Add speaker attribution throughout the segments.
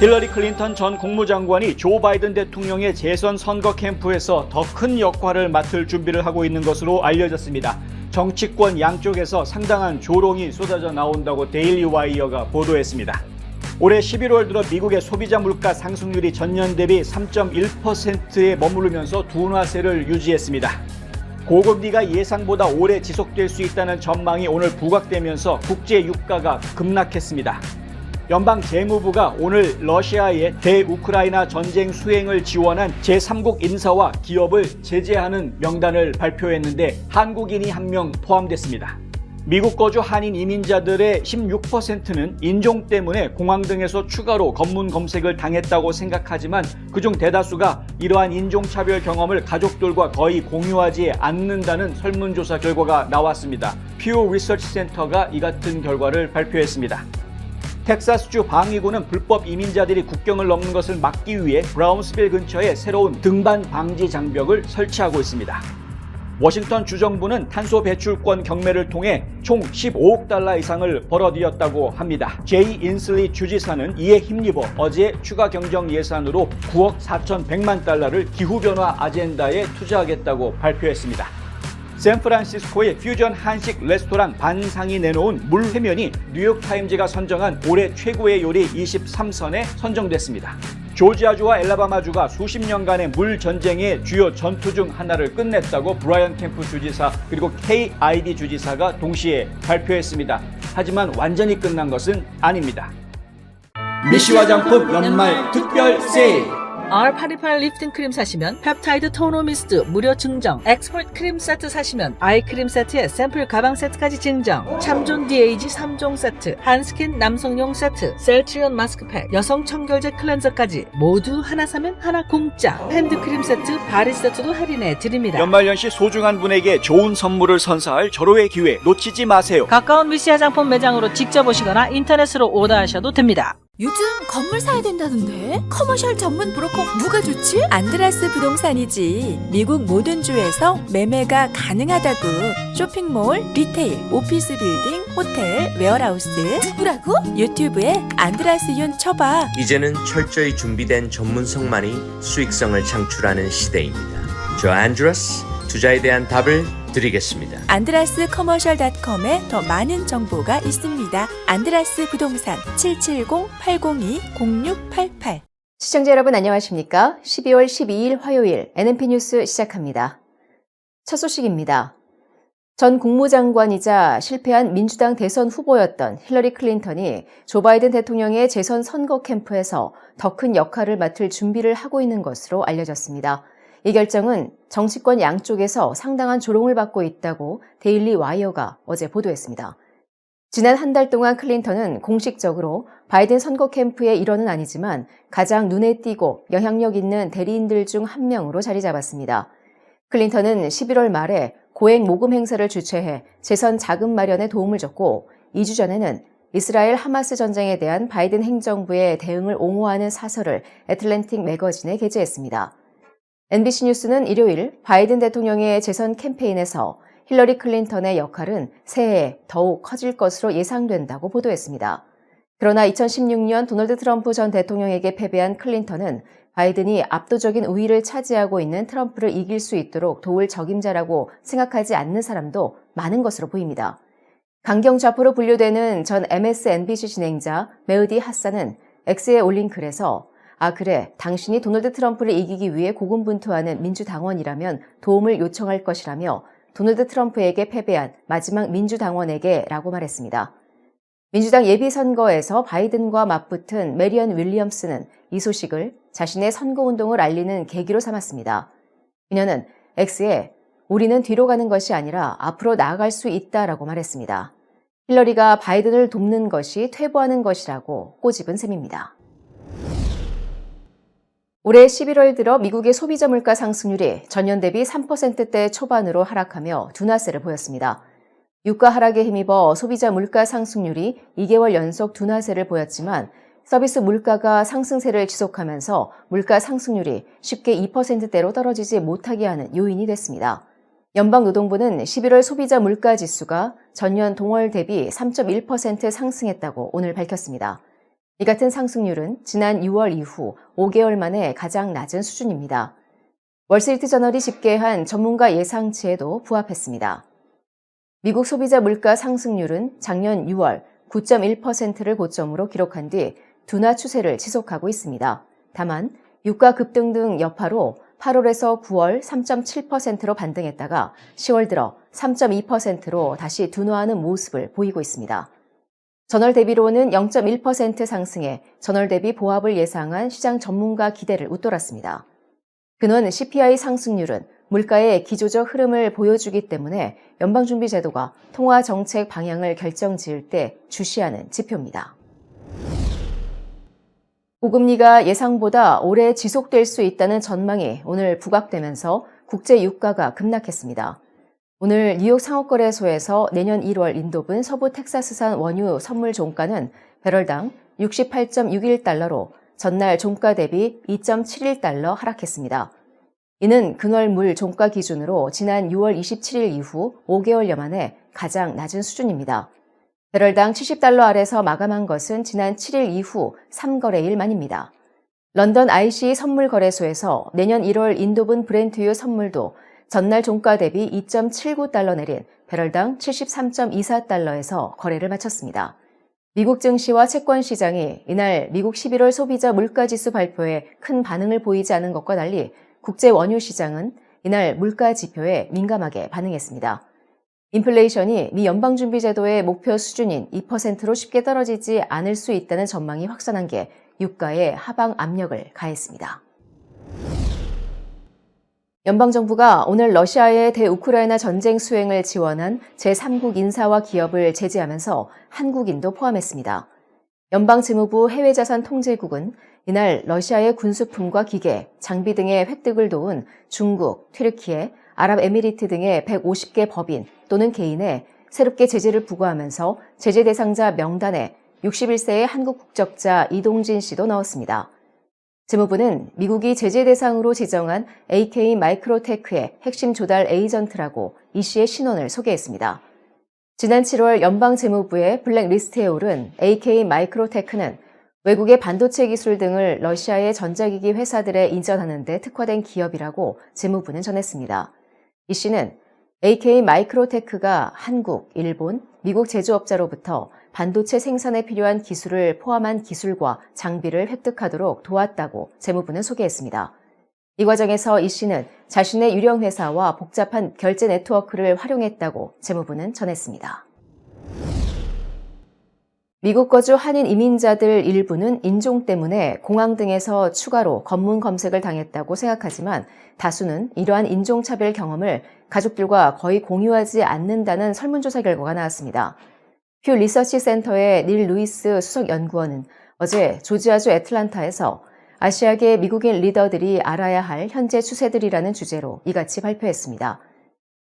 Speaker 1: 힐러리 클린턴 전 국무장관이 조 바이든 대통령의 재선 선거 캠프에서 더 큰 역할을 맡을 준비를 하고 있는 것으로 알려졌습니다. 정치권 양쪽에서 상당한 조롱이 쏟아져 나온다고 데일리 와이어가 보도했습니다. 올해 11월 들어 미국의 소비자 물가 상승률이 전년 대비 3.1%에 머무르면서 둔화세를 유지했습니다. 고금리가 예상보다 오래 지속될 수 있다는 전망이 오늘 부각되면서 국제 유가가 급락했습니다. 연방 재무부가 오늘 러시아의 대우크라이나 전쟁 수행을 지원한 제3국 인사와 기업을 제재하는 명단을 발표했는데 한국인이 한 명 포함됐습니다. 미국 거주 한인 이민자들의 16%는 인종 때문에 공항 등에서 추가로 검문 검색을 당했다고 생각하지만 그중 대다수가 이러한 인종차별 경험을 가족들과 거의 공유하지 않는다는 설문조사 결과가 나왔습니다. 퓨 리서치 센터가 이 같은 결과를 발표했습니다. 텍사스주 방위군은 불법 이민자들이 국경을 넘는 것을 막기 위해 브라운스빌 근처에 새로운 등반 방지 장벽을 설치하고 있습니다. 워싱턴 주정부는 탄소 배출권 경매를 통해 총 15억 달러 이상을 벌어들였다고 합니다. 제이 인슬리 주지사는 이에 힘입어 어제 추가 경정 예산으로 9억 4,100만 달러를 기후변화 아젠다에 투자하겠다고 발표했습니다. 샌프란시스코의 퓨전 한식 레스토랑 반상이 내놓은 물회면이 뉴욕타임즈가 선정한 올해 최고의 요리 23선에 선정됐습니다. 조지아주와 엘라바마주가 수십 년간의 물 전쟁의 주요 전투 중 하나를 끝냈다고 브라이언 캠프 주지사 그리고 KID 주지사가 동시에 발표했습니다. 하지만 완전히 끝난 것은 아닙니다. 미쉬 화장품 연말 특별 세일!
Speaker 2: R88 리프팅 크림 사시면 펩타이드 토너 미스트 무료 증정, 엑스포트 크림 세트 사시면 아이크림 세트에 샘플 가방 세트까지 증정, 참존 DAG 3종 세트, 한스킨 남성용 세트, 셀트리온 마스크팩, 여성 청결제 클렌저까지 모두 하나 사면 하나 공짜, 핸드크림 세트, 바리 세트도 할인해 드립니다.
Speaker 1: 연말연시 소중한 분에게 좋은 선물을 선사할 절호의 기회 놓치지 마세요.
Speaker 2: 가까운 미쉬 화장품 매장으로 직접 오시거나 인터넷으로 오더하셔도 됩니다.
Speaker 3: 요즘 건물 사야 된다는데? 커머셜 전문 브로커 누가 좋지?
Speaker 4: 안드라스 부동산이지. 미국 모든 주에서 매매가 가능하다고. 쇼핑몰, 리테일, 오피스 빌딩, 호텔, 웨어하우스.
Speaker 3: 누구라고?
Speaker 4: 유튜브에 안드라스 윤 쳐봐.
Speaker 5: 이제는 철저히 준비된 전문성만이 수익성을 창출하는 시대입니다. 저 안드라스, 투자에 대한 답을 드리겠습니다.
Speaker 4: 안드라스 커머셜.com에 더 많은 정보가 있습니다. 안드라스 부동산 770-802-0688.
Speaker 6: 시청자 여러분 안녕하십니까? 12월 12일 화요일 NNP 뉴스 시작합니다. 첫 소식입니다. 전 국무장관이자 실패한 민주당 대선 후보였던 힐러리 클린턴이 조 바이든 대통령의 재선 선거 캠프에서 더 큰 역할을 맡을 준비를 하고 있는 것으로 알려졌습니다. 이 결정은 정치권 양쪽에서 상당한 조롱을 받고 있다고 데일리 와이어가 어제 보도했습니다. 지난 한 달 동안 클린턴은 공식적으로 바이든 선거 캠프의 일원은 아니지만 가장 눈에 띄고 영향력 있는 대리인들 중 한 명으로 자리 잡았습니다. 클린턴은 11월 말에 고액 모금 행사를 주최해 재선 자금 마련에 도움을 줬고 2주 전에는 이스라엘 하마스 전쟁에 대한 바이든 행정부의 대응을 옹호하는 사설을 애틀랜틱 매거진에 게재했습니다. NBC 뉴스는 일요일 바이든 대통령의 재선 캠페인에서 힐러리 클린턴의 역할은 새해에 더욱 커질 것으로 예상된다고 보도했습니다. 그러나 2016년 도널드 트럼프 전 대통령에게 패배한 클린턴은 바이든이 압도적인 우위를 차지하고 있는 트럼프를 이길 수 있도록 도울 적임자라고 생각하지 않는 사람도 많은 것으로 보입니다. 강경 좌포로 분류되는 전 MSNBC 진행자 메우디 하사는 X에 올린 글에서 그래, 당신이 도널드 트럼프를 이기기 위해 고군분투하는 민주당원이라면 도움을 요청할 것이라며 도널드 트럼프에게 패배한 마지막 민주당원에게 라고 말했습니다. 민주당 예비선거에서 바이든과 맞붙은 메리언 윌리엄스는 이 소식을 자신의 선거운동을 알리는 계기로 삼았습니다. 그녀는 X에 우리는 뒤로 가는 것이 아니라 앞으로 나아갈 수 있다라고 말했습니다. 힐러리가 바이든을 돕는 것이 퇴보하는 것이라고 꼬집은 셈입니다. 올해 11월 들어 미국의 소비자 물가 상승률이 전년 대비 3%대 초반으로 하락하며 둔화세를 보였습니다. 유가 하락에 힘입어 소비자 물가 상승률이 2개월 연속 둔화세를 보였지만 서비스 물가가 상승세를 지속하면서 물가 상승률이 쉽게 2%대로 떨어지지 못하게 하는 요인이 됐습니다. 연방노동부는 11월 소비자 물가 지수가 전년 동월 대비 3.1% 상승했다고 오늘 밝혔습니다. 이 같은 상승률은 지난 6월 이후 5개월 만에 가장 낮은 수준입니다. 월스트리트저널이 집계한 전문가 예상치에도 부합했습니다. 미국 소비자 물가 상승률은 작년 6월 9.1%를 고점으로 기록한 뒤 둔화 추세를 지속하고 있습니다. 다만 유가 급등 등 여파로 8월에서 9월 3.7%로 반등했다가 10월 들어 3.2%로 다시 둔화하는 모습을 보이고 있습니다. 전월 대비로는 0.1% 상승해 전월 대비 보합을 예상한 시장 전문가 기대를 웃돌았습니다. 근원 CPI 상승률은 물가의 기조적 흐름을 보여주기 때문에 연방준비제도가 통화 정책 방향을 결정지을 때 주시하는 지표입니다. 고금리가 예상보다 오래 지속될 수 있다는 전망이 오늘 부각되면서 국제 유가가 급락했습니다. 오늘 뉴욕 상업거래소에서 내년 1월 인도분 서부 텍사스산 원유 선물 종가는 배럴당 68.61달러로 전날 종가 대비 2.71달러 하락했습니다. 이는 근월 물 종가 기준으로 지난 6월 27일 이후 5개월여 만에 가장 낮은 수준입니다. 배럴당 70달러 아래서 마감한 것은 지난 7일 이후 3거래일 만입니다. 런던 ICE 선물 거래소에서 내년 1월 인도분 브렌트유 선물도 전날 종가 대비 2.79달러 내린 배럴당 73.24달러에서 거래를 마쳤습니다. 미국 증시와 채권 시장이 이날 미국 11월 소비자 물가지수 발표에 큰 반응을 보이지 않은 것과 달리 국제 원유 시장은 이날 물가 지표에 민감하게 반응했습니다. 인플레이션이 미 연방준비제도의 목표 수준인 2%로 쉽게 떨어지지 않을 수 있다는 전망이 확산한 게 유가에 하방 압력을 가했습니다. 연방정부가 오늘 러시아의 대우크라이나 전쟁 수행을 지원한 제3국 인사와 기업을 제재하면서 한국인도 포함했습니다. 연방재무부 해외자산통제국은 이날 러시아의 군수품과 기계, 장비 등의 획득을 도운 중국, 튀르키예, 아랍에미리트 등의 150개 법인 또는 개인에 새롭게 제재를 부과하면서 제재 대상자 명단에 61세의 한국 국적자 이동진 씨도 넣었습니다. 재무부는 미국이 제재 대상으로 지정한 AK 마이크로테크의 핵심 조달 에이전트라고 이 씨의 신원을 소개했습니다. 지난 7월 연방재무부의 블랙리스트에 오른 AK 마이크로테크는 외국의 반도체 기술 등을 러시아의 전자기기 회사들에 인전하는 데 특화된 기업이라고 재무부는 전했습니다. 이 씨는 AK 마이크로테크가 한국, 일본, 미국 제조업자로부터 반도체 생산에 필요한 기술을 포함한 기술과 장비를 획득하도록 도왔다고 재무부는 소개했습니다. 이 과정에서 이 씨는 자신의 유령 회사와 복잡한 결제 네트워크를 활용했다고 재무부는 전했습니다. 미국 거주 한인 이민자들 일부는 인종 때문에 공항 등에서 추가로 검문 검색을 당했다고 생각하지만 다수는 이러한 인종차별 경험을 가족들과 거의 공유하지 않는다는 설문조사 결과가 나왔습니다. 퓨 리서치 센터의 닐 루이스 수석 연구원은 어제 조지아주 애틀란타에서 아시아계 미국인 리더들이 알아야 할 현재 추세들이라는 주제로 이같이 발표했습니다.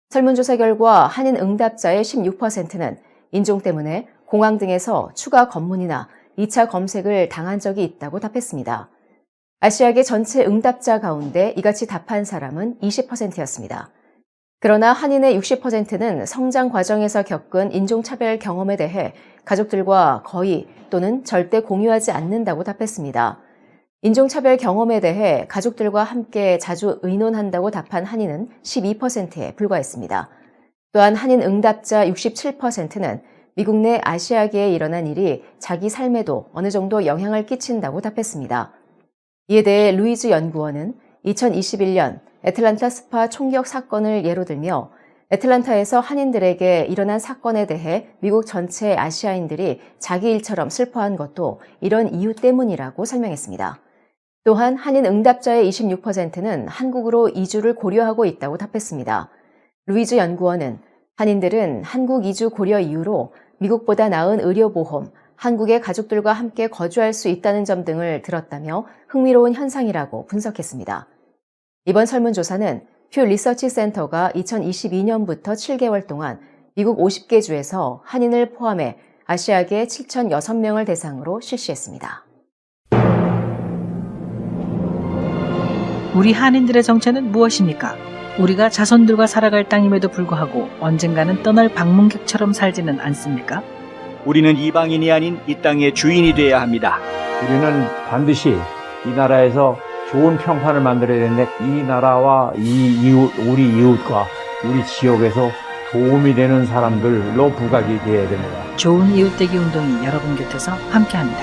Speaker 6: 설문조사 결과 한인 응답자의 16%는 인종 때문에 공항 등에서 추가 검문이나 2차 검색을 당한 적이 있다고 답했습니다. 아시아계 전체 응답자 가운데 이같이 답한 사람은 20%였습니다. 그러나 한인의 60%는 성장 과정에서 겪은 인종차별 경험에 대해 가족들과 거의 또는 절대 공유하지 않는다고 답했습니다. 인종차별 경험에 대해 가족들과 함께 자주 의논한다고 답한 한인은 12%에 불과했습니다. 또한 한인 응답자 67%는 미국 내 아시아계에 일어난 일이 자기 삶에도 어느 정도 영향을 끼친다고 답했습니다. 이에 대해 루이즈 연구원은 2021년 애틀란타 스파 총격 사건을 예로 들며 애틀란타에서 한인들에게 일어난 사건에 대해 미국 전체 아시아인들이 자기 일처럼 슬퍼한 것도 이런 이유 때문이라고 설명했습니다. 또한 한인 응답자의 26%는 한국으로 이주를 고려하고 있다고 답했습니다. 루이즈 연구원은 한인들은 한국 이주 고려 이유로 미국보다 나은 의료보험, 한국의 가족들과 함께 거주할 수 있다는 점 등을 들었다며 흥미로운 현상이라고 분석했습니다. 이번 설문조사는 퓨 리서치 센터가 2022년부터 7개월 동안 미국 50개 주에서 한인을 포함해 아시아계 7,006명을 대상으로 실시했습니다.
Speaker 2: 우리 한인들의 정체는 무엇입니까? 우리가 자손들과 살아갈 땅임에도 불구하고 언젠가는 떠날 방문객처럼 살지는 않습니까?
Speaker 1: 우리는 이방인이 아닌 이 땅의 주인이 되어야 합니다.
Speaker 7: 우리는 반드시 이 나라에서 좋은 평판을 만들어야 되는데 이 나라와 우리 이웃과 우리 지역에서 도움이 되는 사람들로 부각이 되어야 됩니다.
Speaker 2: 좋은 이웃되기 운동이 여러분 곁에서 함께합니다.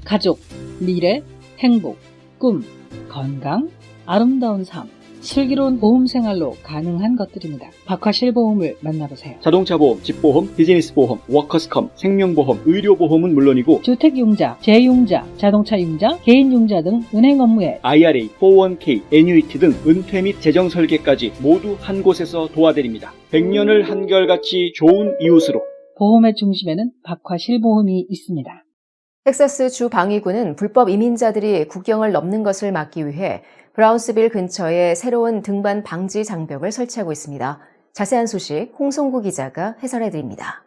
Speaker 2: 가족, 미래, 행복, 꿈, 건강, 아름다운 삶, 슬기로운 보험 생활로 가능한 것들입니다. 박화실보험을 만나보세요.
Speaker 1: 자동차 보험, 집보험, 비즈니스 보험, 워커스컴, 생명보험, 의료보험은 물론이고
Speaker 2: 주택융자, 재융자, 자동차융자, 개인융자 등 은행 업무에
Speaker 1: IRA, 401k, 애뉴이티 등 은퇴 및 재정 설계까지 모두 한 곳에서 도와드립니다. 100년을 한결같이 좋은 이웃으로.
Speaker 2: 보험의 중심에는 박화실보험이 있습니다.
Speaker 6: 텍사스 주 방위군은 불법 이민자들이 국경을 넘는 것을 막기 위해 브라운스빌 근처에 새로운 등반 방지 장벽을 설치하고 있습니다. 자세한 소식 홍성구 기자가 해설해드립니다.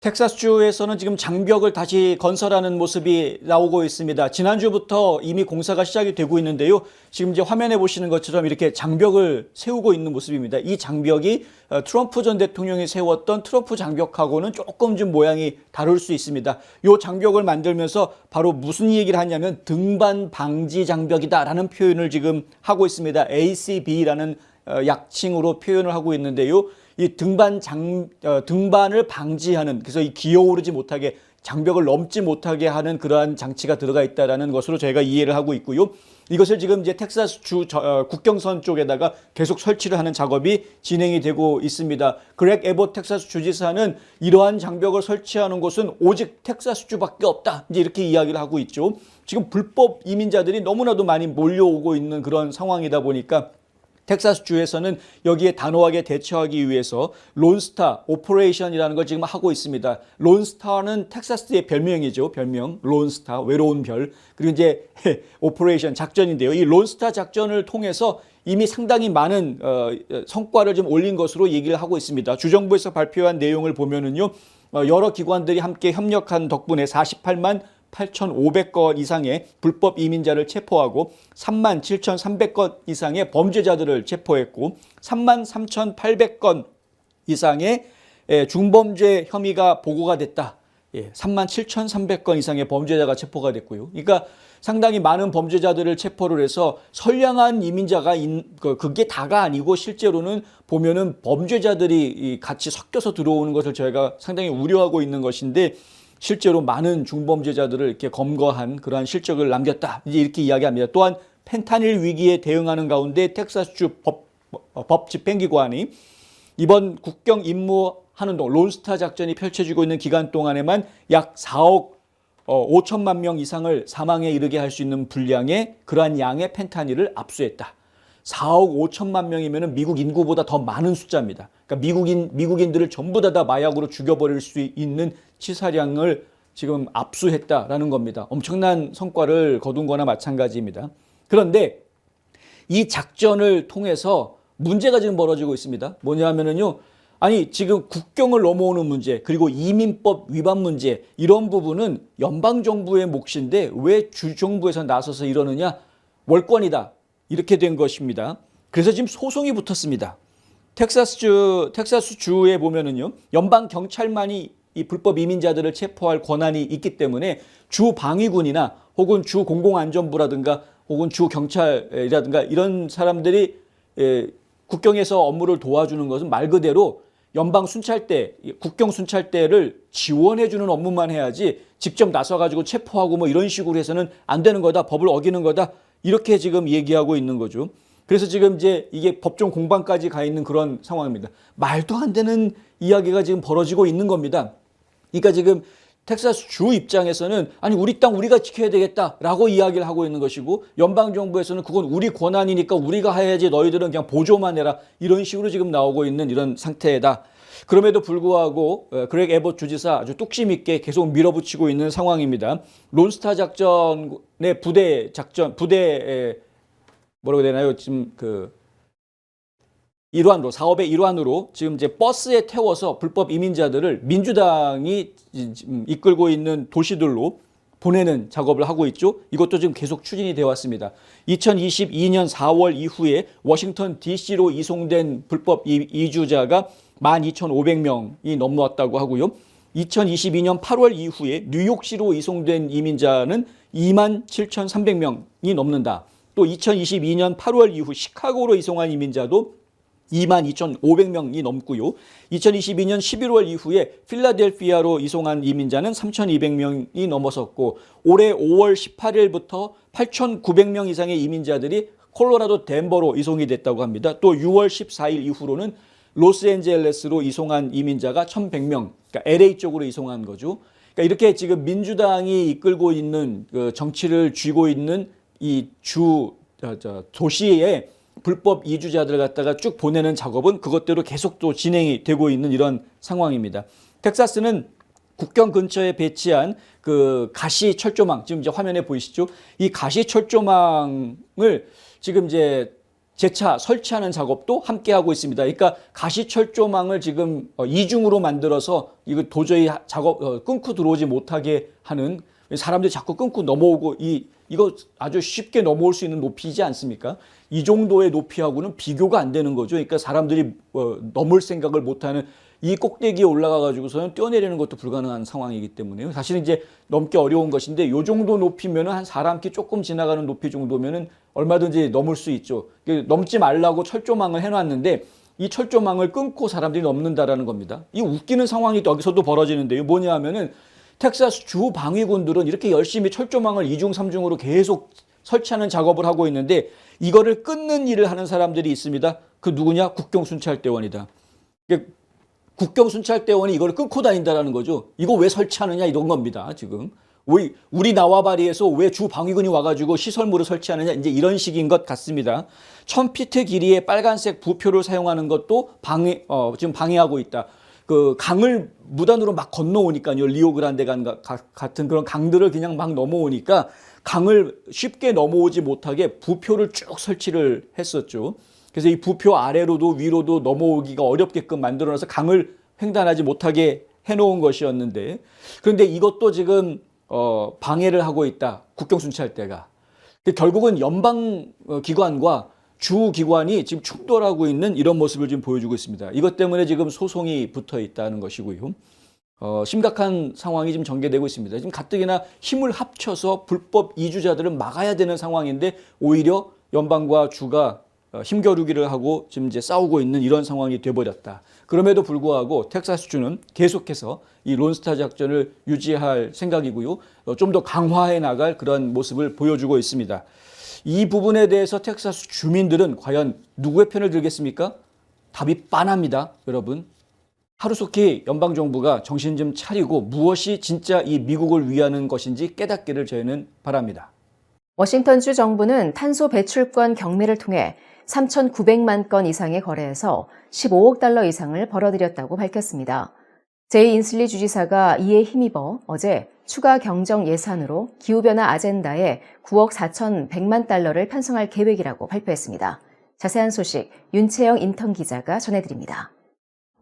Speaker 1: 텍사스주에서는 지금 장벽을 다시 건설하는 모습이 나오고 있습니다. 지난주부터 이미 공사가 시작이 되고 있는데요. 지금 이제 화면에 보시는 것처럼 이렇게 장벽을 세우고 있는 모습입니다. 이 장벽이 트럼프 전 대통령이 세웠던 트럼프 장벽하고는 조금 좀 모양이 다를 수 있습니다. 이 장벽을 만들면서 바로 무슨 얘기를 하냐면 등반 방지 장벽이다라는 표현을 지금 하고 있습니다. ACB라는 약칭으로 표현을 하고 있는데요. 이 등반을 방지하는, 그래서 이 기어오르지 못하게 장벽을 넘지 못하게 하는 그러한 장치가 들어가 있다라는 것으로 저희가 이해를 하고 있고요. 이것을 지금 이제 텍사스 주 국경선 쪽에다가 계속 설치를 하는 작업이 진행이 되고 있습니다. 그렉 에봇 텍사스 주지사는 이러한 장벽을 설치하는 곳은 오직 텍사스 주밖에 없다, 이제 이렇게 이야기를 하고 있죠. 지금 불법 이민자들이 너무나도 많이 몰려오고 있는 그런 상황이다 보니까 텍사스 주에서는 여기에 단호하게 대처하기 위해서 론스타 오퍼레이션이라는 걸 지금 하고 있습니다. 론스타는 텍사스의 별명이죠. 별명 론스타, 외로운 별. 그리고 이제 오퍼레이션 작전인데요. 이 론스타 작전을 통해서 이미 상당히 많은 성과를 좀 올린 것으로 얘기를 하고 있습니다. 주정부에서 발표한 내용을 보면은요, 여러 기관들이 함께 협력한 덕분에 48만 8,500건 이상의 불법 이민자를 체포하고 3만 7,300건 이상의 범죄자들을 체포했고 3만 3,800건 이상의 중범죄 혐의가 보고가 됐다. 3만 7,300건 이상의 범죄자가 체포가 됐고요. 그러니까 상당히 많은 범죄자들을 체포를 해서 선량한 이민자가 그게 다가 아니고 실제로는 보면은 범죄자들이 같이 섞여서 들어오는 것을 저희가 상당히 우려하고 있는 것인데 실제로 많은 중범죄자들을 이렇게 검거한 그러한 실적을 남겼다, 이제 이렇게 이야기합니다. 또한 펜타닐 위기에 대응하는 가운데 텍사스주 법 집행기관이 이번 국경 임무하는 동안 론스타 작전이 펼쳐지고 있는 기간 동안에만 약 4억 5천만 명 이상을 사망에 이르게 할 수 있는 분량의 그러한 양의 펜타닐을 압수했다. 4억 5천만 명이면 미국 인구보다 더 많은 숫자입니다. 그러니까 미국인들을 전부 다 마약으로 죽여버릴 수 있는 치사량을 지금 압수했다라는 겁니다. 엄청난 성과를 거둔 거나 마찬가지입니다. 그런데 이 작전을 통해서 문제가 지금 벌어지고 있습니다. 뭐냐면요, 아니 지금 국경을 넘어오는 문제, 그리고 이민법 위반 문제, 이런 부분은 연방정부의 몫인데 왜 주정부에서 나서서 이러느냐, 월권이다, 이렇게 된 것입니다. 그래서 지금 소송이 붙었습니다. 텍사스 주에 보면은요, 연방 경찰만이 이 불법 이민자들을 체포할 권한이 있기 때문에 주 방위군이나 혹은 주 공공안전부라든가 혹은 주 경찰이라든가 이런 사람들이 국경에서 업무를 도와주는 것은 말 그대로 연방 순찰대, 국경 순찰대를 지원해주는 업무만 해야지 직접 나서가지고 체포하고 뭐 이런 식으로 해서는 안 되는 거다, 법을 어기는 거다, 이렇게 지금 얘기하고 있는 거죠. 그래서 지금 이제 이게 법정 공방까지 가 있는 그런 상황입니다. 말도 안 되는 이야기가 지금 벌어지고 있는 겁니다. 그러니까 지금 텍사스 주 입장에서는 아니 우리 땅 우리가 지켜야 되겠다라고 이야기를 하고 있는 것이고, 연방정부에서는 그건 우리 권한이니까 우리가 해야지, 너희들은 그냥 보조만 해라, 이런 식으로 지금 나오고 있는 이런 상태다. 그럼에도 불구하고 그렉 에봇 주지사 아주 뚝심 있게 계속 밀어붙이고 있는 상황입니다. 론스타 작전의 부대 뭐라고 해야 되나요? 지금 일환으로, 사업의 일환으로 지금 이제 버스에 태워서 불법 이민자들을 민주당이 이끌고 있는 도시들로 보내는 작업을 하고 있죠. 이것도 지금 계속 추진이 되어 왔습니다. 2022년 4월 이후에 워싱턴 DC로 이송된 불법 이주자가 12,500명이 넘었다고 하고요. 2022년 8월 이후에 뉴욕시로 이송된 이민자는 27,300명이 넘는다. 또 2022년 8월 이후 시카고로 이송한 이민자도 22,500명이 넘고요. 2022년 11월 이후에 필라델피아로 이송한 이민자는 3,200명이 넘어섰고 올해 5월 18일부터 8,900명 이상의 이민자들이 콜로라도 덴버로 이송이 됐다고 합니다. 또 6월 14일 이후로는 로스앤젤레스로 이송한 이민자가 1,100명, 그러니까 LA 쪽으로 이송한 거죠. 그러니까 이렇게 지금 민주당이 이끌고 있는 그 정치를 쥐고 있는 이 도시에 불법 이주자들 갖다가 쭉 보내는 작업은 그것대로 계속 또 진행이 되고 있는 이런 상황입니다. 텍사스는 국경 근처에 배치한 그 가시 철조망, 지금 이제 화면에 보이시죠? 이 가시 철조망을 지금 이제 재차 설치하는 작업도 함께 하고 있습니다. 그러니까 가시 철조망을 지금 이중으로 만들어서 이거 도저히 작업 끊고 들어오지 못하게 하는, 사람들이 자꾸 끊고 넘어오고 이거 아주 쉽게 넘어올 수 있는 높이지 않습니까? 이 정도의 높이하고는 비교가 안 되는 거죠. 그러니까 사람들이 넘을 생각을 못하는, 이 꼭대기에 올라가 가지고서는 뛰어내리는 것도 불가능한 상황이기 때문에요. 사실은 이제 넘기 어려운 것인데 이 정도 높이면은 한 사람 키 조금 지나가는 높이 정도면은 얼마든지 넘을 수 있죠. 넘지 말라고 철조망을 해놨는데 이 철조망을 끊고 사람들이 넘는다라는 겁니다. 이 웃기는 상황이 여기서도 벌어지는데요. 뭐냐 하면은 텍사스 주 방위군들은 이렇게 열심히 철조망을 2중, 3중으로 계속 설치하는 작업을 하고 있는데 이거를 끊는 일을 하는 사람들이 있습니다. 그 누구냐? 국경순찰대원이다. 국경순찰대원이 이걸 끊고 다닌다라는 거죠. 이거 왜 설치하느냐 이런 겁니다. 지금 왜 우리 나와바리에서 왜 주 방위군이 와가지고 시설물을 설치하느냐 이제 이런 식인 것 같습니다. 1,000피트 길이의 빨간색 부표를 사용하는 것도 지금 방해하고 있다. 그 강을 무단으로 막 건너오니까요. 리오그란데 같은 그런 강들을 그냥 막 넘어오니까 강을 쉽게 넘어오지 못하게 부표를 쭉 설치를 했었죠. 그래서 이 부표 아래로도 위로도 넘어오기가 어렵게끔 만들어놔서 강을 횡단하지 못하게 해놓은 것이었는데, 그런데 이것도 지금 방해를 하고 있다. 국경순찰대가. 결국은 연방기관과 주기관이 지금 충돌하고 있는 이런 모습을 지금 보여주고 있습니다. 이것 때문에 지금 소송이 붙어 있다는 것이고요. 심각한 상황이 지금 전개되고 있습니다. 지금 가뜩이나 힘을 합쳐서 불법 이주자들을 막아야 되는 상황인데 오히려 연방과 주가 힘겨루기를 하고 지금 이제 싸우고 있는 이런 상황이 돼버렸다. 그럼에도 불구하고 텍사스주는 계속해서 이 론스타 작전을 유지할 생각이고요. 좀 더 강화해 나갈 그런 모습을 보여주고 있습니다. 이 부분에 대해서 텍사스 주민들은 과연 누구의 편을 들겠습니까? 답이 빤합니다, 여러분. 하루속히 연방정부가 정신 좀 차리고 무엇이 진짜 이 미국을 위하는 것인지 깨닫기를 저희는 바랍니다.
Speaker 6: 워싱턴주 정부는 탄소 배출권 경매를 통해 3,900만 건 이상의 거래에서 15억 달러 이상을 벌어들였다고 밝혔습니다. 제이 인슬리 주지사가 이에 힘입어 어제 추가 경정 예산으로 기후변화 아젠다에 9억 4,100만 달러를 편성할 계획이라고 발표했습니다. 자세한 소식 윤채영 인턴 기자가 전해드립니다.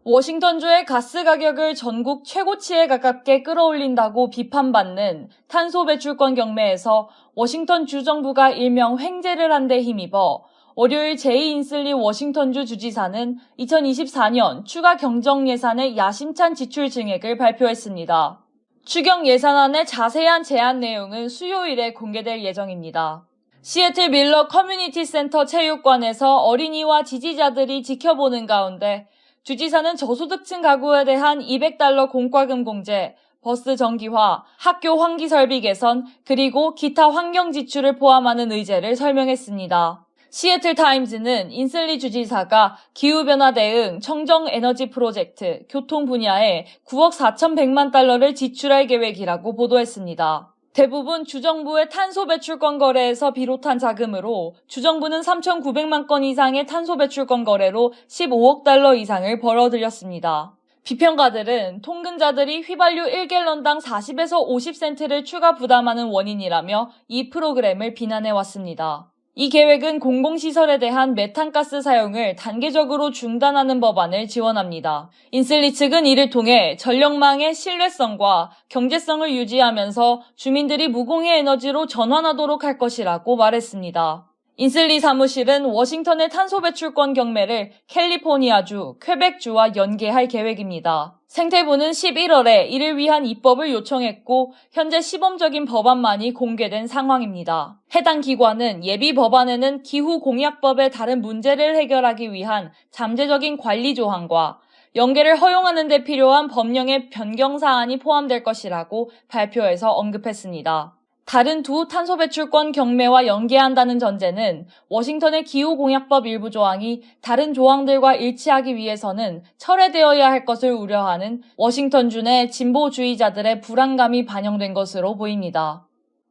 Speaker 8: 워싱턴주의 가스 가격을 전국 최고치에 가깝게 끌어올린다고 비판받는 탄소 배출권 경매에서 워싱턴 주정부가 일명 횡재를 한 데 힘입어 월요일 제이 인슬리 워싱턴주 주지사는 2024년 추가 경정 예산의 야심찬 지출 증액을 발표했습니다. 추경 예산안의 자세한 제안 내용은 수요일에 공개될 예정입니다. 시애틀 밀러 커뮤니티 센터 체육관에서 어린이와 지지자들이 지켜보는 가운데 주지사는 저소득층 가구에 대한 $200 공과금 공제, 버스 정기화, 학교 환기 설비 개선, 그리고 기타 환경 지출을 포함하는 의제를 설명했습니다. 시애틀 타임즈는 인슬리 주지사가 기후변화 대응, 청정 에너지 프로젝트, 교통 분야에 9억 4,100만 달러를 지출할 계획이라고 보도했습니다. 대부분 주정부의 탄소 배출권 거래에서 비롯한 자금으로 주정부는 3,900만 건 이상의 탄소 배출권 거래로 15억 달러 이상을 벌어들였습니다. 비평가들은 통근자들이 휘발유 1갤런당 40에서 50센트를 추가 부담하는 원인이라며 이 프로그램을 비난해왔습니다. 이 계획은 공공시설에 대한 메탄가스 사용을 단계적으로 중단하는 법안을 지원합니다. 인슬리 측은 이를 통해 전력망의 신뢰성과 경제성을 유지하면서 주민들이 무공해 에너지로 전환하도록 할 것이라고 말했습니다. 인슬리 사무실은 워싱턴의 탄소 배출권 경매를 캘리포니아주, 퀘벡주와 연계할 계획입니다. 생태부는 11월에 이를 위한 입법을 요청했고 현재 시범적인 법안만이 공개된 상황입니다. 해당 기관은 예비 법안에는 기후공약법의 다른 문제를 해결하기 위한 잠재적인 관리 조항과 연계를 허용하는 데 필요한 법령의 변경 사안이 포함될 것이라고 발표에서 언급했습니다. 다른 두 탄소 배출권 경매와 연계한다는 전제는 워싱턴의 기후공약법 일부 조항이 다른 조항들과 일치하기 위해서는 철회되어야 할 것을 우려하는 워싱턴주 내 진보주의자들의 불안감이 반영된 것으로 보입니다.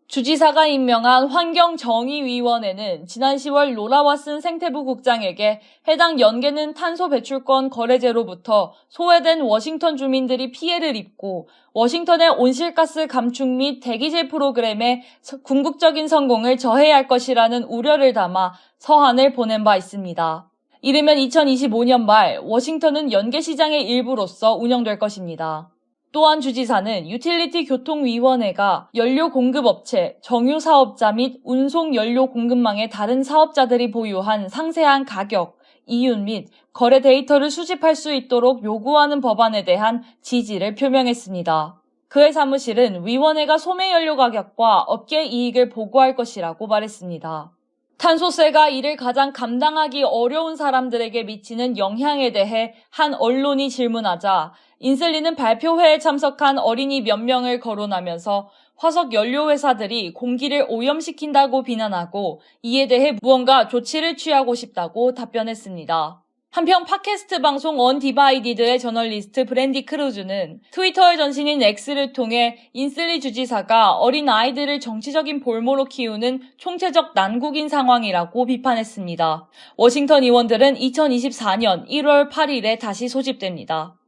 Speaker 8: 주지사가 임명한 환경정의위원회는 지난 10월 로라 왓슨 생태부 국장에게 해당 연계는 탄소 배출권 거래제로부터 소외된 워싱턴 주민들이 피해를 입고 워싱턴의 온실가스 감축 및 대기질 프로그램의 궁극적인 성공을 저해할 것이라는 우려를 담아 서한을 보낸 바 있습니다. 이르면 2025년 말 워싱턴은 연계시장의 일부로서 운영될 것입니다. 또한 주지사는 유틸리티 교통위원회가 연료 공급업체, 정유사업자 및 운송 연료 공급망의 다른 사업자들이 보유한 상세한 가격, 이윤 및 거래 데이터를 수집할 수 있도록 요구하는 법안에 대한 지지를 표명했습니다. 그의 사무실은 위원회가 소매연료 가격과 업계 이익을 보고할 것이라고 말했습니다. 탄소세가 이를 가장 감당하기 어려운 사람들에게 미치는 영향에 대해 한 언론이 질문하자 인슬리는 발표회에 참석한 어린이 몇 명을 거론하면서 화석 연료 회사들이 공기를 오염시킨다고 비난하고 이에 대해 무언가 조치를 취하고 싶다고 답변했습니다. 한편 팟캐스트 방송 언디바이디드의 저널리스트 브랜디 크루즈는 트위터의 전신인 X를 통해 인슬리 주지사가 어린 아이들을 정치적인 볼모로 키우는 총체적 난국인 상황이라고 비판했습니다. 워싱턴 의원들은 2024년 1월 8일에 다시 소집됩니다.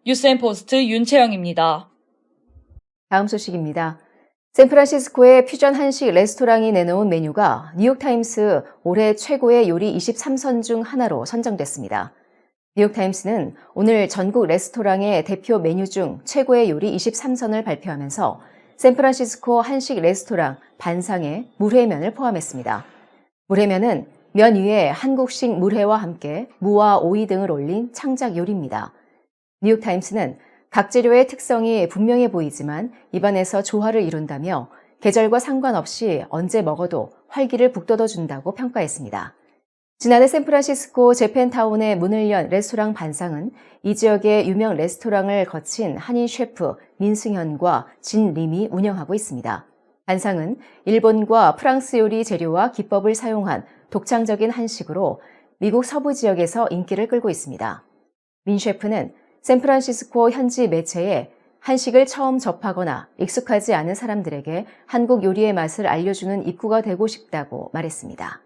Speaker 8: 뉴스앤포스트 윤채영입니다.
Speaker 6: 다음 소식입니다. 샌프란시스코의 퓨전 한식 레스토랑이 내놓은 메뉴가 뉴욕타임스 올해 최고의 요리 23선 중 하나로 선정됐습니다. 뉴욕타임스는 오늘 전국 레스토랑의 대표 메뉴 중 최고의 요리 23선을 발표하면서 샌프란시스코 한식 레스토랑 반상에 물회면을 포함했습니다. 물회면은 면 위에 한국식 물회와 함께 무와 오이 등을 올린 창작 요리입니다. 뉴욕타임스는 각 재료의 특성이 분명해 보이지만 입안에서 조화를 이룬다며 계절과 상관없이 언제 먹어도 활기를 북돋워준다고 평가했습니다. 지난해 샌프란시스코 재팬타운에 문을 연 레스토랑 반상은 이 지역의 유명 레스토랑을 거친 한인 셰프 민승현과 진림이 운영하고 있습니다. 반상은 일본과 프랑스 요리 재료와 기법을 사용한 독창적인 한식으로 미국 서부 지역에서 인기를 끌고 있습니다. 민 셰프는 샌프란시스코 현지 매체에 한식을 처음 접하거나 익숙하지 않은 사람들에게 한국 요리의 맛을 알려주는 입구가 되고 싶다고 말했습니다.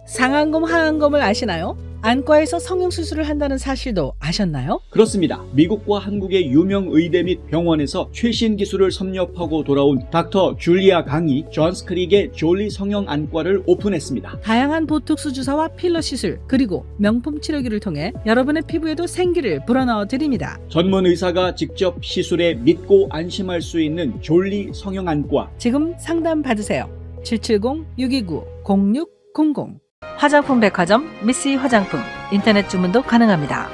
Speaker 2: 상안검, 하안검을 아시나요? 안과에서 성형수술을 한다는 사실도 아셨나요?
Speaker 1: 그렇습니다. 미국과 한국의 유명 의대 및 병원에서 최신 기술을 섭렵하고 돌아온 닥터 줄리아 강이 존스 크릭의 졸리 성형 안과를 오픈했습니다.
Speaker 2: 다양한 보톡스 주사와 필러 시술, 그리고 명품 치료기를 통해 여러분의 피부에도 생기를 불어넣어 드립니다.
Speaker 1: 전문 의사가 직접 시술에 믿고 안심할 수 있는 졸리 성형 안과.
Speaker 2: 지금 상담 받으세요. 770-629-0600 화장품 백화점 미쓰이 화장품 인터넷 주문도 가능합니다.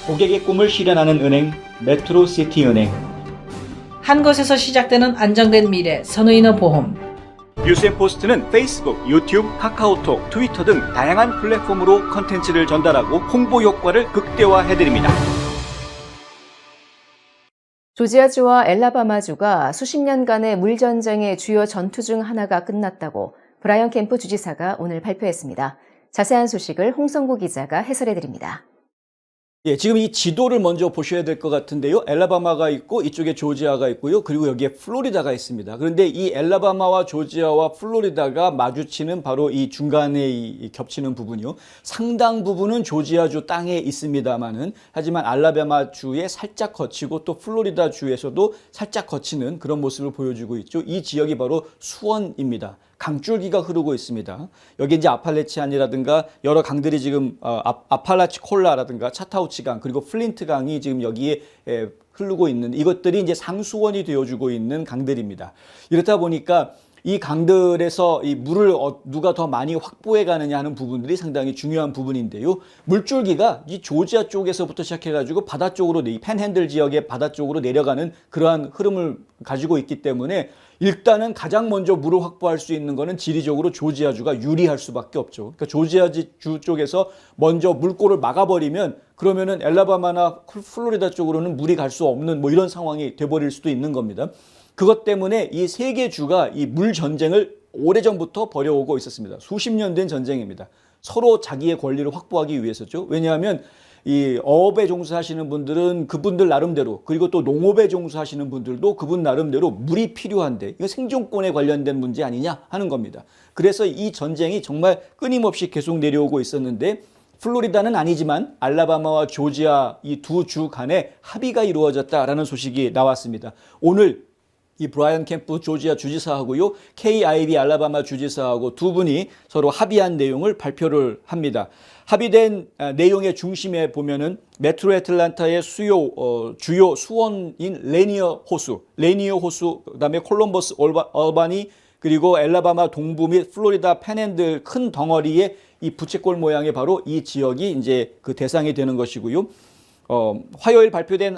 Speaker 1: 고객의 꿈을 실현하는 은행 메트로시티은행.
Speaker 2: 한 곳에서 시작되는 안정된 미래 선우인어 보험.
Speaker 1: 뉴스앤포스트는 페이스북, 유튜브, 카카오톡, 트위터 등 다양한 플랫폼으로 컨텐츠를 전달하고 홍보 효과를 극대화해드립니다.
Speaker 6: 조지아주와 엘라바마주가 수십 년간의 물전쟁의 주요 전투 중 하나가 끝났다고 브라이언 캠프 주지사가 오늘 발표했습니다. 자세한 소식을 홍성구 기자가 해설해드립니다.
Speaker 1: 예, 지금 이 지도를 먼저 보셔야 될 것 같은데요. 엘라바마가 있고 이쪽에 조지아가 있고요. 그리고 여기에 플로리다가 있습니다. 그런데 이 엘라바마와 조지아와 플로리다가 마주치는 바로 이 중간에 이 겹치는 부분이요. 상당 부분은 조지아주 땅에 있습니다만은 하지만 알라바마주에 살짝 거치고 또 플로리다 주에서도 살짝 거치는 그런 모습을 보여주고 있죠. 이 지역이 바로 수원입니다. 강줄기가 흐르고 있습니다. 여기 이제 아팔레치안이라든가 여러 강들이 지금 아팔라치콜라라든가 차타우치 강 그리고 플린트 강이 지금 여기에 흐르고 있는 이것들이 이제 상수원이 되어주고 있는 강들입니다. 이렇다 보니까 이 강들에서 이 물을 누가 더 많이 확보해 가느냐 하는 부분들이 상당히 중요한 부분인데요. 물줄기가 이 조지아 쪽에서부터 시작해가지고 바다 쪽으로, 이 팬핸들 지역의 바다 쪽으로 내려가는 그러한 흐름을 가지고 있기 때문에 일단은 가장 먼저 물을 확보할 수 있는 거는 지리적으로 조지아주가 유리할 수밖에 없죠. 그러니까 조지아주 쪽에서 먼저 물꼬를 막아버리면 그러면은 엘라바마나 플로리다 쪽으로는 물이 갈 수 없는 뭐 이런 상황이 돼버릴 수도 있는 겁니다. 그것 때문에 이 세 개 주가 이 물 전쟁을 오래전부터 벌여오고 있었습니다. 수십 년 된 전쟁입니다. 서로 자기의 권리를 확보하기 위해서죠. 왜냐하면 이 어업에 종사하시는 분들은 그분들 나름대로, 그리고 또 농업에 종사하시는 분들도 그분 나름대로 물이 필요한데 이거 생존권에 관련된 문제 아니냐 하는 겁니다. 그래서 이 전쟁이 정말 끊임없이 계속 내려오고 있었는데 플로리다는 아니지만 알라바마와 조지아 이 두 주 간에 합의가 이루어졌다라는 소식이 나왔습니다. 오늘 이 브라이언 캠프 조지아 주지사하고요, 케이 아이비 알라바마 주지사하고 두 분이 서로 합의한 내용을 발표를 합니다. 합의된 내용의 중심에 보면은 메트로 애틀란타의 주요 수원인 레니어 호수, 그다음에 콜럼버스 얼바니, 그리고 엘라바마 동부 및 플로리다 팬핸들 큰 덩어리의 이 부채꼴 모양의 바로 이 지역이 이제 그 대상이 되는 것이고요. 화요일 발표된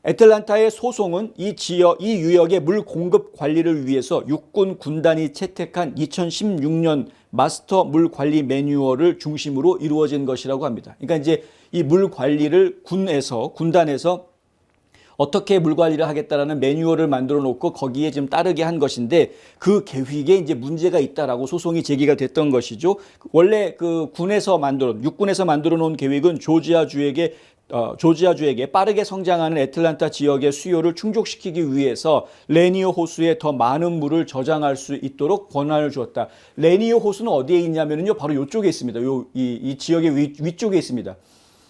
Speaker 1: 애틀란타의 소송은 이 유역의 물 공급 관리를 위해서 육군 군단이 채택한 2016년 마스터 물 관리 매뉴얼을 중심으로 이루어진 것이라고 합니다. 그러니까 이제 이 물 관리를 군단에서 어떻게 물 관리를 하겠다라는 매뉴얼을 만들어 놓고 거기에 지금 따르게 한 것인데 그 계획에 이제 문제가 있다라고 소송이 제기가 됐던 것이죠. 원래 그 육군에서 만들어 놓은 계획은 조지아주에게 빠르게 성장하는 애틀란타 지역의 수요를 충족시키기 위해서 레니어 호수에 더 많은 물을 저장할 수 있도록 권한을 주었다. 레니어 호수는 어디에 있냐면요, 바로 이쪽에 있습니다. 이 지역의 위쪽에 있습니다.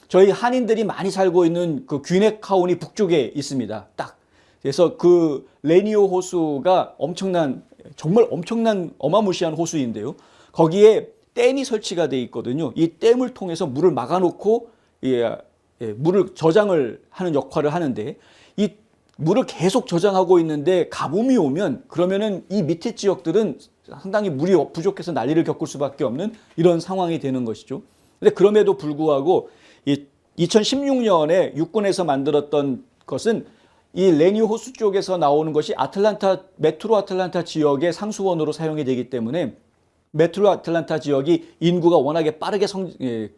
Speaker 1: 저희 한인들이 많이 살고 있는 그 귀넥 카운티 북쪽에 있습니다. 딱. 그래서 그 레니어 호수가 정말 엄청난 어마무시한 호수인데요. 거기에 댐이 설치가 돼 있거든요. 이 댐을 통해서 물을 막아놓고 물을 저장을 하는 역할을 하는데, 이 물을 계속 저장하고 있는데 가뭄이 오면 그러면은 이 밑에 지역들은 상당히 물이 부족해서 난리를 겪을 수밖에 없는 이런 상황이 되는 것이죠. 근데 그럼에도 불구하고 이 2016년에 육군에서 만들었던 것은 이 레니어 호수 쪽에서 나오는 것이 메트로 아틀란타 지역의 상수원으로 사용이 되기 때문에 메트로 아틀란타 지역이 인구가 워낙에 빠르게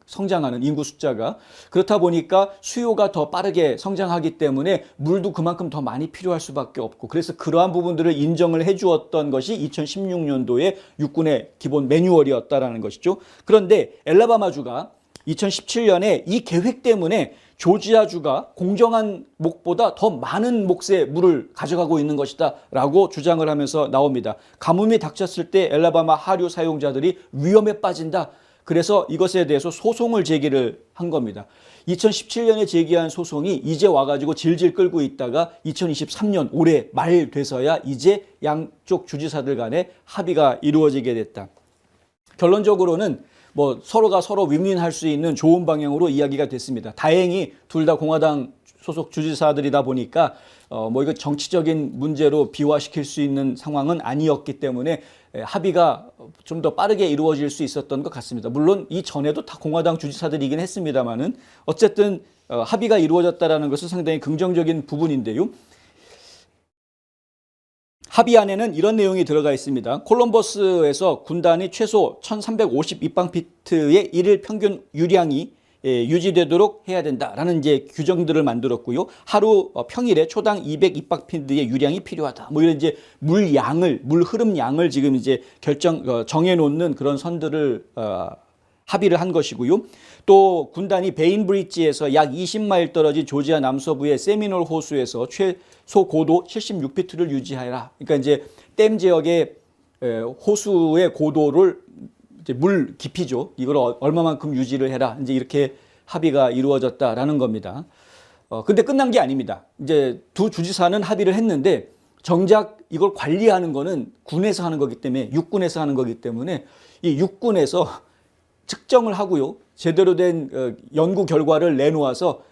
Speaker 1: 성장하는 인구 숫자가, 그렇다 보니까 수요가 더 빠르게 성장하기 때문에 물도 그만큼 더 많이 필요할 수밖에 없고, 그래서 그러한 부분들을 인정을 해 주었던 것이 2016년도에 육군의 기본 매뉴얼이었다라는 것이죠. 그런데 엘라바마주가 2017년에 이 계획 때문에 조지아주가 공정한 목보다 더 많은 몫의 물을 가져가고 있는 것이다 라고 주장을 하면서 나옵니다. 가뭄이 닥쳤을 때 엘라바마 하류 사용자들이 위험에 빠진다. 그래서 이것에 대해서 소송을 제기를 한 겁니다. 2017년에 제기한 소송이 이제 와가지고 질질 끌고 있다가 2023년 올해 말 돼서야 이제 양쪽 주지사들 간에 합의가 이루어지게 됐다. 결론적으로는 뭐 서로가 서로 윈윈할 수 있는 좋은 방향으로 이야기가 됐습니다. 다행히 둘 다 공화당 소속 주지사들이다 보니까 뭐 이거 정치적인 문제로 비화시킬 수 있는 상황은 아니었기 때문에 합의가 좀 더 빠르게 이루어질 수 있었던 것 같습니다. 물론 이 전에도 다 공화당 주지사들이긴 했습니다만은 어쨌든 합의가 이루어졌다라는 것은 상당히 긍정적인 부분인데요. 합의안에는 이런 내용이 들어가 있습니다. 콜럼버스에서 군단이 최소 1350 입방피트의 일일 평균 유량이 유지되도록 해야 된다라는 이제 규정들을 만들었고요. 하루 평일에 초당 200 입방피트의 유량이 필요하다. 뭐 이런 이제 물 흐름 양을 지금 이제 정해 놓는 그런 선들을 합의를 한 것이고요. 또 군단이 베인 브릿지에서 약 20마일 떨어진 조지아 남서부의 세미놀 호수에서 최소 고도 76피트를 유지하라. 그러니까 이제 댐 지역의 호수의 고도를 이제 물 깊이죠. 이걸 얼마만큼 유지를 해라. 이제 이렇게 합의가 이루어졌다라는 겁니다. 근데 끝난 게 아닙니다. 이제 두 주지사는 합의를 했는데 정작 이걸 관리하는 거는 군에서 하는 거기 때문에, 육군에서 하는 거기 때문에 이 육군에서 측정을 하고요. 제대로 된 연구 결과를 내놓아서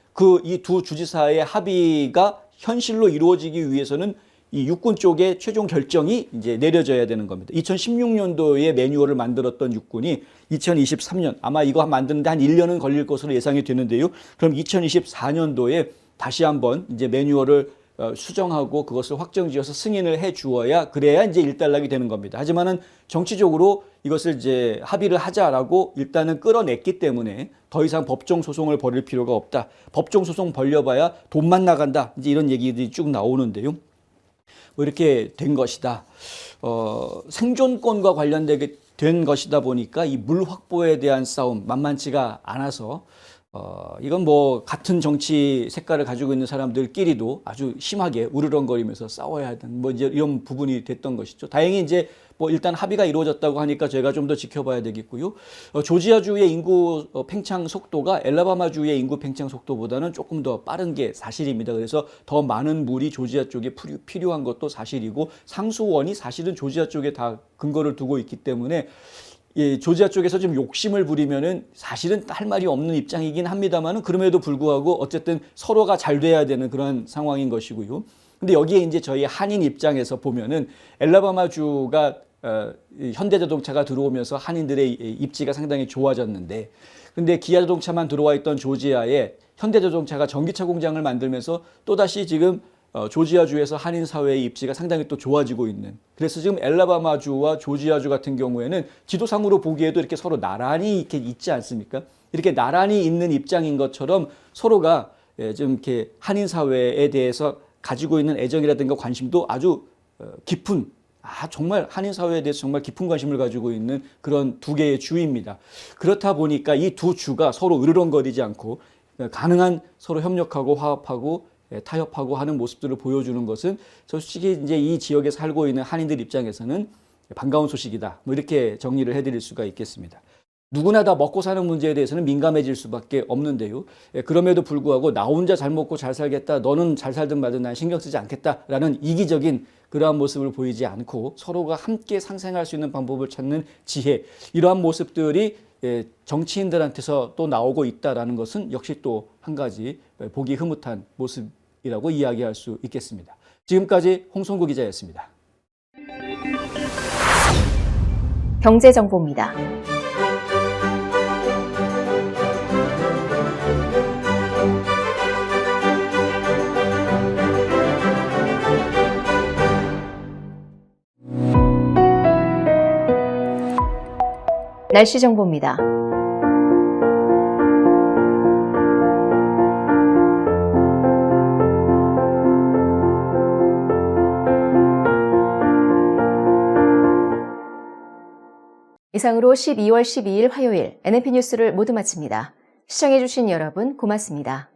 Speaker 1: 이 두 주지사의 합의가 현실로 이루어지기 위해서는 이 육군 쪽에 최종 결정이 이제 내려져야 되는 겁니다. 2016년도에 매뉴얼을 만들었던 육군이 2023년 아마 이거 만드는데 한 1년은 걸릴 것으로 예상이 되는데요. 그럼 2024년도에 다시 한번 이제 매뉴얼을 수정하고 그것을 확정지어서 승인을 해 주어야 그래야 이제 일단락이 되는 겁니다. 하지만은 정치적으로 이것을 이제 합의를 하자라고 일단은 끌어냈기 때문에 더 이상 법정 소송을 벌일 필요가 없다. 법정 소송 벌려봐야 돈만 나간다. 이제 이런 얘기들이 쭉 나오는데요. 뭐 이렇게 된 것이다. 생존권과 관련되게 된 것이다 보니까 이 물 확보에 대한 싸움 만만치가 않아서 이건 뭐 같은 정치 색깔을 가지고 있는 사람들끼리도 아주 심하게 우르렁거리면서 싸워야 하는 뭐 이제 이런 부분이 됐던 것이죠. 다행히 이제 뭐 일단 합의가 이루어졌다고 하니까 저희가 좀 더 지켜봐야 되겠고요. 조지아주의 인구 팽창 속도가 엘라바마주의 인구 팽창 속도보다는 조금 더 빠른 게 사실입니다. 그래서 더 많은 물이 조지아 쪽에 필요한 것도 사실이고 상수원이 사실은 조지아 쪽에 다 근거를 두고 있기 때문에 예, 조지아 쪽에서 좀 욕심을 부리면은 사실은 할 말이 없는 입장이긴 합니다만은 그럼에도 불구하고 어쨌든 서로가 잘 돼야 되는 그런 상황인 것이고요. 근데 여기에 이제 저희 한인 입장에서 보면은 엘라바마주가 현대자동차가 들어오면서 한인들의 입지가 상당히 좋아졌는데 근데 기아자동차만 들어와 있던 조지아에 현대자동차가 전기차 공장을 만들면서 또다시 지금 조지아주에서 한인 사회의 입지가 상당히 또 좋아지고 있는. 그래서 지금 엘라바마주와 조지아주 같은 경우에는 지도상으로 보기에도 이렇게 서로 나란히 이렇게 있지 않습니까? 이렇게 나란히 있는 입장인 것처럼 서로가 좀 이렇게 한인 사회에 대해서 가지고 있는 애정이라든가 관심도 아주 깊은, 정말 한인 사회에 대해서 정말 깊은 관심을 가지고 있는 그런 두 개의 주입니다. 그렇다 보니까 이 두 주가 서로 으르렁거리지 않고 가능한 서로 협력하고 화합하고 타협하고 하는 모습들을 보여주는 것은 솔직히 이제 이 지역에 살고 있는 한인들 입장에서는 반가운 소식이다. 뭐 이렇게 정리를 해드릴 수가 있겠습니다. 누구나 다 먹고 사는 문제에 대해서는 민감해질 수밖에 없는데요. 그럼에도 불구하고 나 혼자 잘 먹고 잘 살겠다. 너는 잘 살든 말든 난 신경 쓰지 않겠다라는 이기적인 그러한 모습을 보이지 않고 서로가 함께 상생할 수 있는 방법을 찾는 지혜. 이러한 모습들이 정치인들한테서 또 나오고 있다라는 것은 역시 또 한 가지 보기 흐뭇한 모습이라고 이야기할 수 있겠습니다. 지금까지 홍성구 기자였습니다.
Speaker 6: 경제정보입니다. 날씨 정보입니다. 이상으로 12월 12일 화요일 NNP 뉴스를 모두 마칩니다. 시청해주신 여러분 고맙습니다.